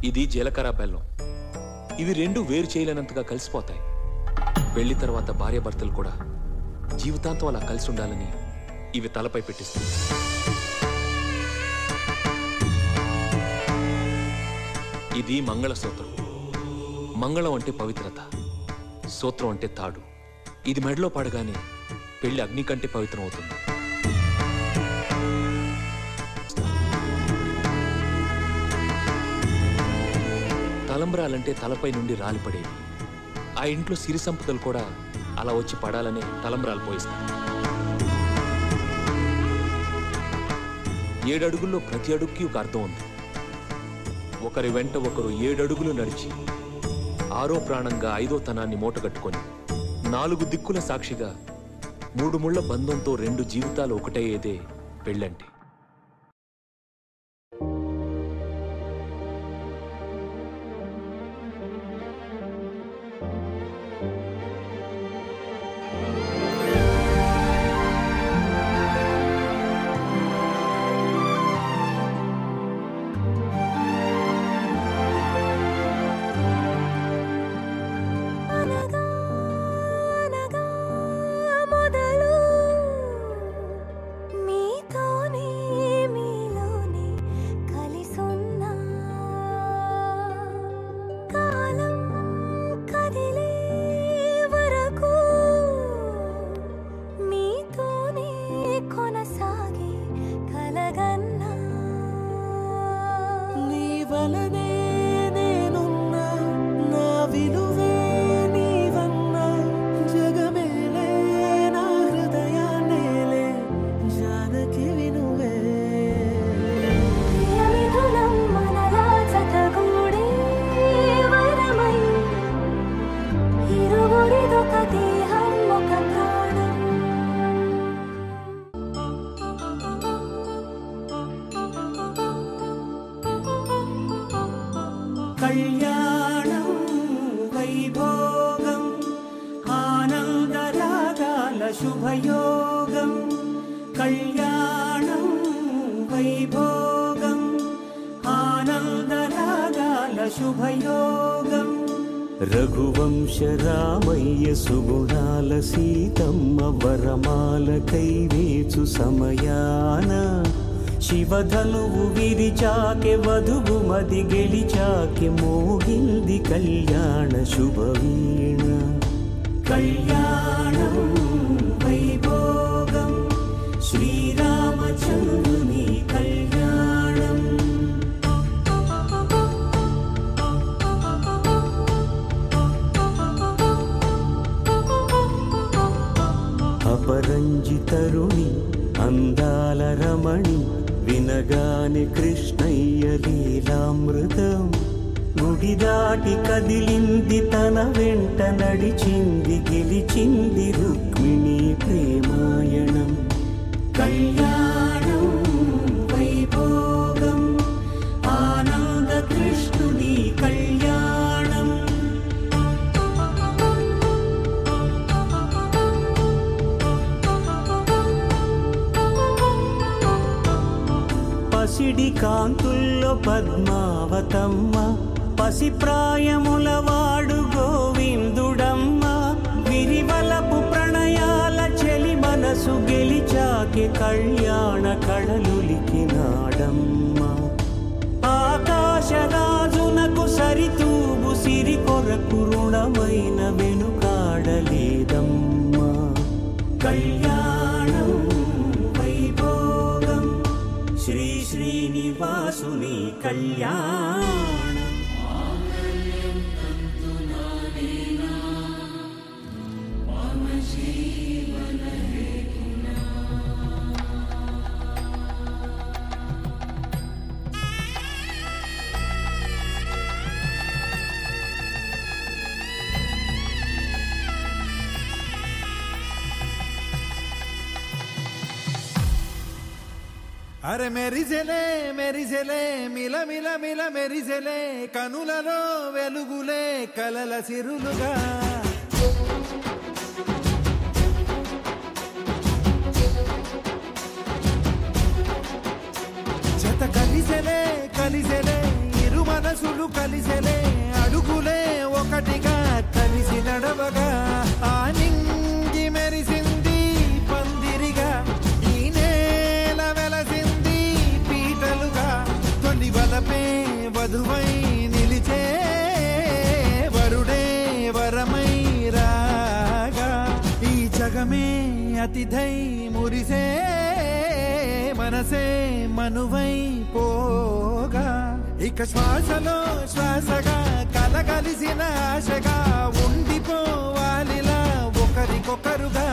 ఇది జీలకర్ర బెల్లం. ఇవి రెండు వేరు చేయలేనంతగా కలిసిపోతాయి. పెళ్లి తర్వాత భార్యాభర్తలు కూడా జీవితాంతం అలా కలిసి ఉండాలని ఇవి తలపై పెట్టిస్తుంది. ఇది మంగళసూత్రం. మంగళం అంటే పవిత్రత, సూత్రం అంటే తాడు. ఇది మెడలో పడగానే పెళ్లి అగ్ని కంటే పవిత్రం అవుతుంది. తలంబ్రాలంటే తలపై నుండి రాలిపడేవి. ఆ ఇంట్లో సిరి సంపదలు కూడా అలా వచ్చి పడాలనే తలంబ్రాలు పోయిస్తారు. 7 అడుగుల్లో ప్రతి అడుగుకి ఒక అర్థం ఉంది. ఒకరి వెంట ఒకరు 7 అడుగులు నడిచి 6వ ప్రాణంగా 5వ తనాన్ని మూటగట్టుకొని 4 దిక్కుల సాక్షిగా 3 ముళ్ల బంధంతో 2 జీవితాలు ఒకటయ్యేదే పెళ్ళంటే. కళ్యాణం వైభోగం ఆనందరాగాల శుభయోగం. కళ్యాణం వైభోగం ఆనందరాగాల శుభయోగం. రఘువంశ రామయ్య సుగుణాల సీతమ్మ వరమాల కైవేచు సమయాన శివధనువు విరిచాకె వధువు మది గెలిచాకె మోగింది కళ్యాణ శుభవీణ. కళ్యాణం వైభోగం శ్రీరామచంద్రుని కళ్యాణం. అపరంజి తరుణి అందాల రమణి వినగానే కృష్ణయ్య లీలామృతం. గుడి దాటి కదిలింది తన వెంట నడిచింది గెలిచింది రుక్మిణి ప్రేమాయణం. కళ్యాణం వైభోగం ఆనంద కృష్ణుని కళ్యాణం. పసిడి కాంతుల్లో పద్మావతమ్మ పసిప్రాయముల వాడు గోవిందుడమ్మ. విరివలపు ప్రణయాల చెలి మనసు గెలిచాకే కళ్యాణ కళలులికినాడమ్మ. ఆకాశరాజునకు సరితూబు సిరి కొరకు రుణమైన వెనుకాడలేదమ్మా. కళ్యాణం వైభోగం శ్రీ శ్రీనివాసుని కళ్యాణం. అరే మెరిసెలే మెరిసెలే మిల మిల మిల మెరిసెలే కనులలో వెలుగులే కలల సిరులుగా. జత కలిసెలే కలిసెలే ఇరు మనసు మనసులు కలిసెలే అడుగులే ఒకటిగా కలిసి నడవగా ఆ నింగి మెరిసింది పందిరిగా ఈ నేల వెలసింది పీటలుగా తొలి వలపే వధువై నిలిచే వరుడే వరమై రాగా ఈ జగమే అతిథై మురిసే మనసే మనువై పోగా ఇక శ్వాసలో శ్వాసగా కలగలిసిన ఆశగా ఉండిపోవాలిలా ఒకరికొకరుగా